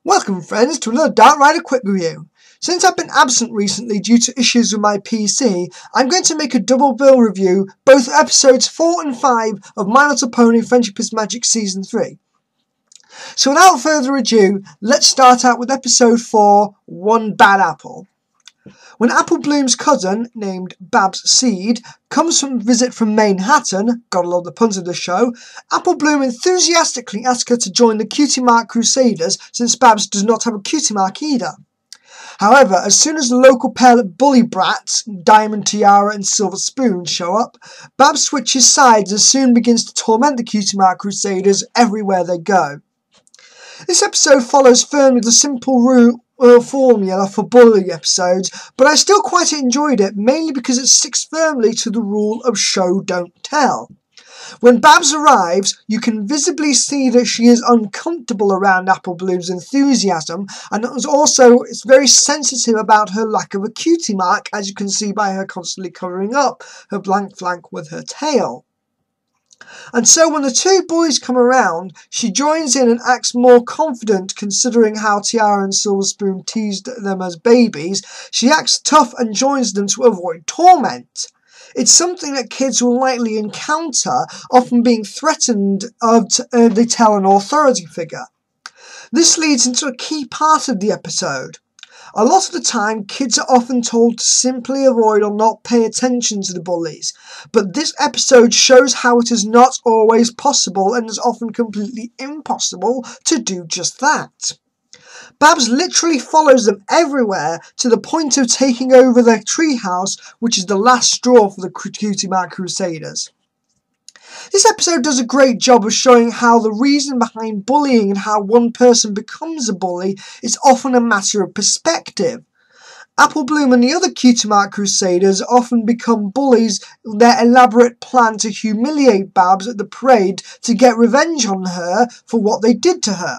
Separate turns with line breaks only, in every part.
Welcome friends to another Dark Rider quick review. Since I've been absent recently due to issues with my PC, I'm going to make a double bill review, both episodes 4 and 5 of My Little Pony Friendship is Magic Season 3. So without further ado, let's start out with episode 4, One Bad Apple. When Apple Bloom's cousin, named Babs Seed, comes from a visit from Manhattan, gotta love the puns of the show, Apple Bloom enthusiastically asks her to join the Cutie Mark Crusaders since Babs does not have a cutie mark either. However, as soon as the local pair of bully brats, Diamond Tiara and Silver Spoon, show up, Babs switches sides and soon begins to torment the Cutie Mark Crusaders everywhere they go. This episode follows firmly the simple formula for bully episodes, but I still quite enjoyed it, mainly because it sticks firmly to the rule of show don't tell. When Babs arrives, you can visibly see that she is uncomfortable around Apple Bloom's enthusiasm, and it's very sensitive about her lack of a cutie mark, as you can see by her constantly covering up her blank flank with her tail. And so when the two boys come around, she joins in and acts more confident considering how Tiara and Silver Spoon teased them as babies. She acts tough and joins them to avoid torment. It's something that kids will likely encounter, often being threatened they tell an authority figure. This leads into a key part of the episode. A lot of the time, kids are often told to simply avoid or not pay attention to the bullies, but this episode shows how it is not always possible and is often completely impossible to do just that. Babs literally follows them everywhere to the point of taking over their treehouse, which is the last straw for the Cutie Mark Crusaders. This episode does a great job of showing how the reason behind bullying and how one person becomes a bully is often a matter of perspective. Apple Bloom and the other Cutie Mark Crusaders often become bullies in their elaborate plan to humiliate Babs at the parade to get revenge on her for what they did to her.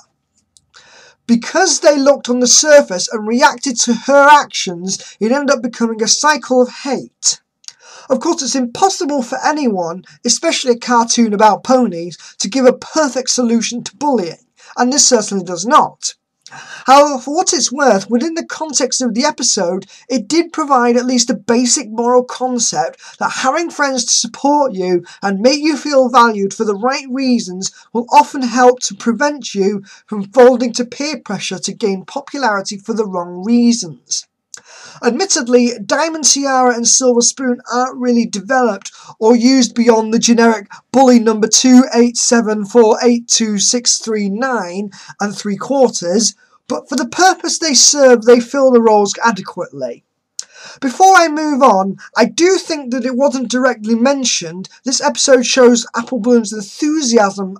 Because they looked on the surface and reacted to her actions, it ended up becoming a cycle of hate. Of course, it's impossible for anyone, especially a cartoon about ponies, to give a perfect solution to bullying, and this certainly does not. However, for what it's worth, within the context of the episode, it did provide at least a basic moral concept that having friends to support you and make you feel valued for the right reasons will often help to prevent you from folding to peer pressure to gain popularity for the wrong reasons. Admittedly, Diamond Tiara and Silver Spoon aren't really developed or used beyond the generic bully number 287482639 3/4, but for the purpose they serve, they fill the roles adequately. Before I move on, I do think that it wasn't directly mentioned. This episode shows Apple Bloom's enthusiasm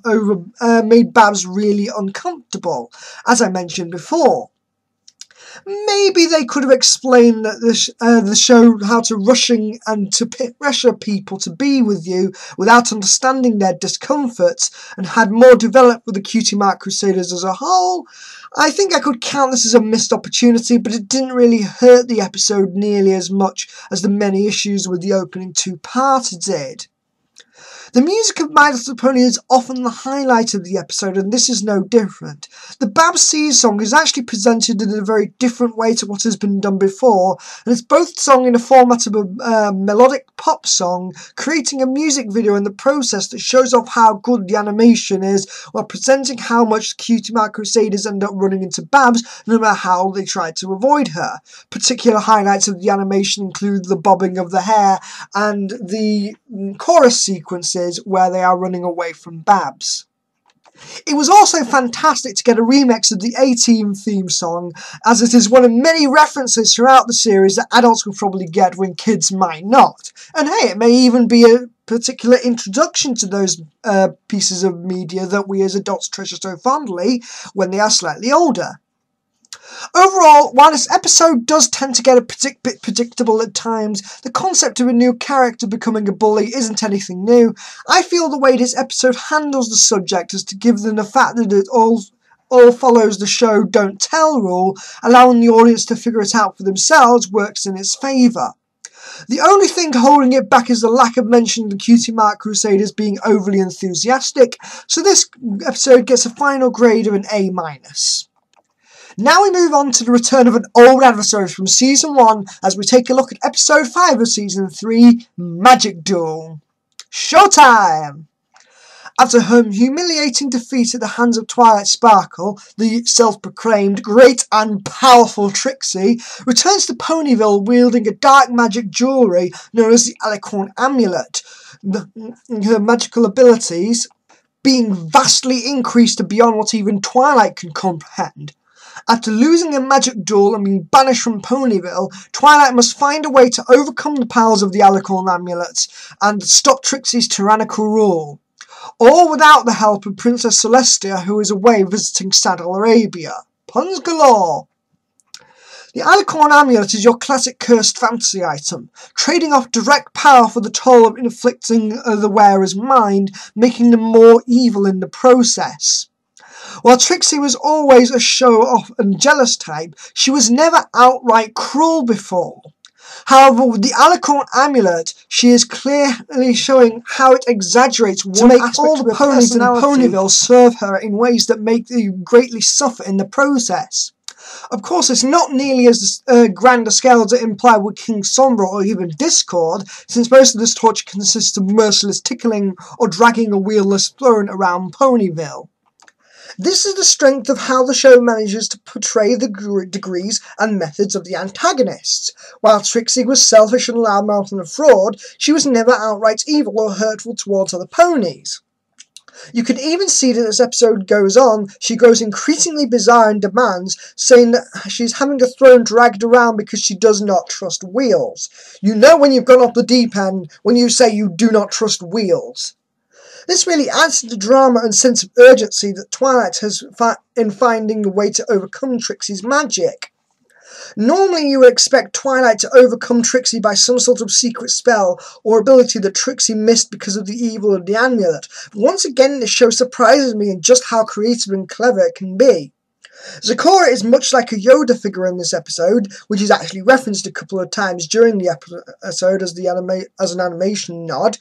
made Babs really uncomfortable, as I mentioned before. Maybe they could have explained that the show how to rushing and to pressure people to be with you without understanding their discomforts and had more developed with the Cutie Mark Crusaders as a whole. I think I could count this as a missed opportunity, but it didn't really hurt the episode nearly as much as the many issues with the opening two-parter did. The music of My Little Pony is often the highlight of the episode, and this is no different. The Babs Seed song is actually presented in a very different way to what has been done before, and it's both sung in the format of a melodic pop song, creating a music video in the process that shows off how good the animation is, while presenting how much the Cutie Mark Crusaders end up running into Babs, no matter how they try to avoid her. Particular highlights of the animation include the bobbing of the hair and the chorus sequences where they are running away from Babs. It was also fantastic to get a remix of the A-Team theme song, as it is one of many references throughout the series that adults will probably get when kids might not. And hey, it may even be a particular introduction to those pieces of media that we as adults treasure so fondly when they are slightly older. Overall, while this episode does tend to get a bit predictable at times, the concept of a new character becoming a bully isn't anything new. I feel the way this episode handles the subject is to give them the fact that it all follows the show don't tell rule, allowing the audience to figure it out for themselves works in its favour. The only thing holding it back is the lack of mention of the Cutie Mark Crusaders being overly enthusiastic, so this episode gets a final grade of an A-. Now we move on to the return of an old adversary from Season 1 as we take a look at Episode 5 of Season 3, Magic Duel. Showtime! After her humiliating defeat at the hands of Twilight Sparkle, the self-proclaimed great and powerful Trixie returns to Ponyville wielding a dark magic jewellery known as the Alicorn Amulet. Her magical abilities being vastly increased beyond what even Twilight can comprehend. After losing a magic duel and being banished from Ponyville, Twilight must find a way to overcome the powers of the Alicorn Amulet and stop Trixie's tyrannical rule. All without the help of Princess Celestia, who is away visiting Saddle Arabia. Puns galore! The Alicorn Amulet is your classic cursed fantasy item, trading off direct power for the toll of inflicting the wearer's mind, making them more evil in the process. While Trixie was always a show-off and jealous type, she was never outright cruel before. However, with the Alicorn Amulet, she is clearly showing how it exaggerates to make all the ponies in Ponyville serve her in ways that make you greatly suffer in the process. Of course, it's not nearly as grand a scale as it implied with King Sombra or even Discord, since most of this torture consists of merciless tickling or dragging a wheelless throne around Ponyville. This is the strength of how the show manages to portray the degrees and methods of the antagonists. While Trixie was selfish and loudmouth and a fraud, she was never outright evil or hurtful towards other ponies. You can even see that as episode goes on, she grows increasingly bizarre and demands, saying that she's having a throne dragged around because she does not trust Wheels. You know when you've gone off the deep end when you say you do not trust Wheels. This really adds to the drama and sense of urgency that Twilight has in finding a way to overcome Trixie's magic. Normally you would expect Twilight to overcome Trixie by some sort of secret spell or ability that Trixie missed because of the evil of the amulet, but once again this show surprises me in just how creative and clever it can be. Zecora is much like a Yoda figure in this episode, which is actually referenced a couple of times during the episode as an animation nod,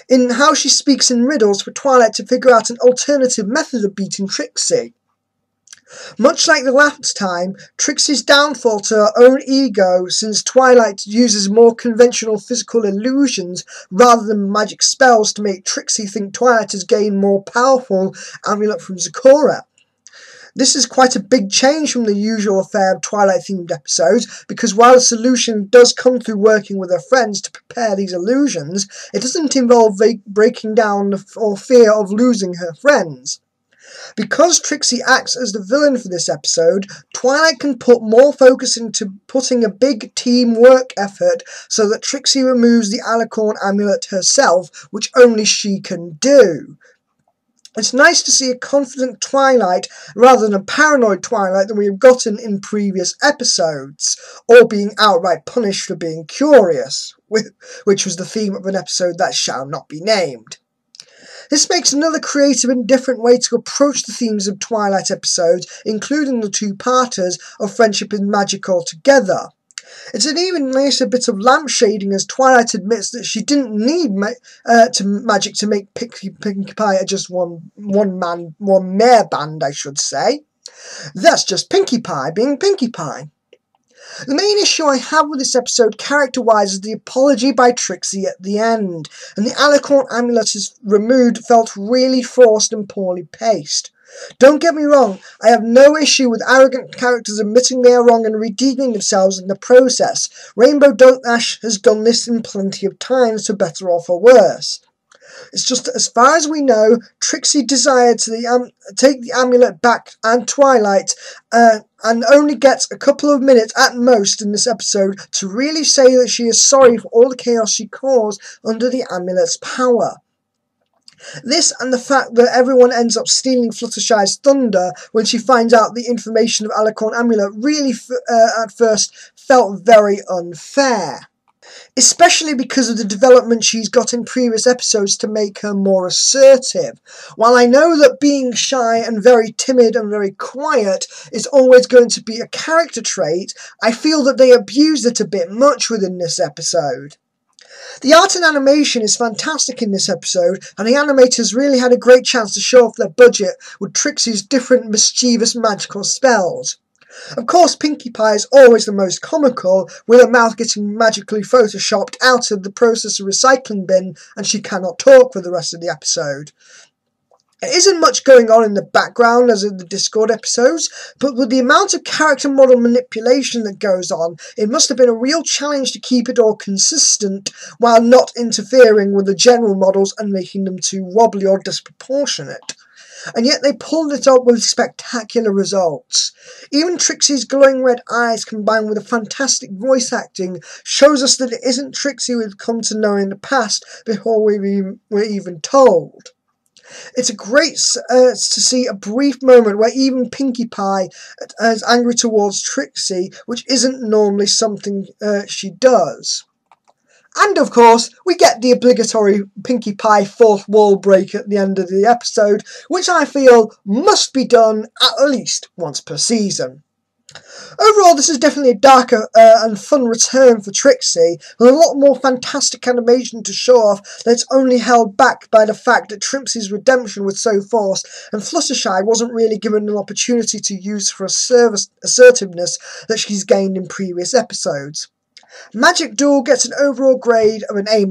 in how she speaks in riddles for Twilight to figure out an alternative method of beating Trixie. Much like the last time, Trixie's downfall to her own ego, since Twilight uses more conventional physical illusions rather than magic spells to make Trixie think Twilight has gained more powerful amulet from Zecora. This is quite a big change from the usual affair of Twilight-themed episodes, because while the solution does come through working with her friends to prepare these illusions, it doesn't involve breaking down or fear of losing her friends. Because Trixie acts as the villain for this episode, Twilight can put more focus into putting a big teamwork effort so that Trixie removes the Alicorn Amulet herself, which only she can do. It's nice to see a confident Twilight rather than a paranoid Twilight that we have gotten in previous episodes, or being outright punished for being curious, which was the theme of an episode that shall not be named. This makes another creative and different way to approach the themes of Twilight episodes, including the two-parters of Friendship and Magic altogether. It's an even nicer bit of lampshading as Twilight admits that she didn't need magic to make Pinkie Pie just one mare band, I should say. That's just Pinkie Pie being Pinkie Pie. The main issue I have with this episode character-wise is the apology by Trixie at the end, and the Alicorn Amulet is removed felt really forced and poorly paced. Don't get me wrong, I have no issue with arrogant characters admitting they are wrong and redeeming themselves in the process. Rainbow Dash has done this in plenty of times, for better or for worse. It's just that as far as we know, Trixie desired to take the amulet back and Twilight, and only gets a couple of minutes at most in this episode to really say that she is sorry for all the chaos she caused under the amulet's power. This and the fact that everyone ends up stealing Fluttershy's thunder when she finds out the information of Alicorn Amulet really at first felt very unfair. Especially because of the development she's got in previous episodes to make her more assertive. While I know that being shy and very timid and very quiet is always going to be a character trait, I feel that they abused it a bit much within this episode. The art and animation is fantastic in this episode, and the animators really had a great chance to show off their budget with Trixie's different mischievous magical spells. Of course, Pinkie Pie is always the most comical, with her mouth getting magically photoshopped out of the processor recycling bin and she cannot talk for the rest of the episode. There isn't much going on in the background as in the Discord episodes, but with the amount of character model manipulation that goes on, it must have been a real challenge to keep it all consistent while not interfering with the general models and making them too wobbly or disproportionate. And yet they pulled it up with spectacular results. Even Trixie's glowing red eyes combined with a fantastic voice acting shows us that it isn't Trixie we've come to know in the past before we were even told. It's great to see a brief moment where even Pinkie Pie is angry towards Trixie, which isn't normally something she does. And of course, we get the obligatory Pinkie Pie fourth wall break at the end of the episode, which I feel must be done at least once per season. Overall, this is definitely a darker and fun return for Trixie, with a lot more fantastic animation to show off that's only held back by the fact that Trixie's redemption was so forced and Fluttershy wasn't really given an opportunity to use her assertiveness that she's gained in previous episodes. Magic Duel gets an overall grade of an A-.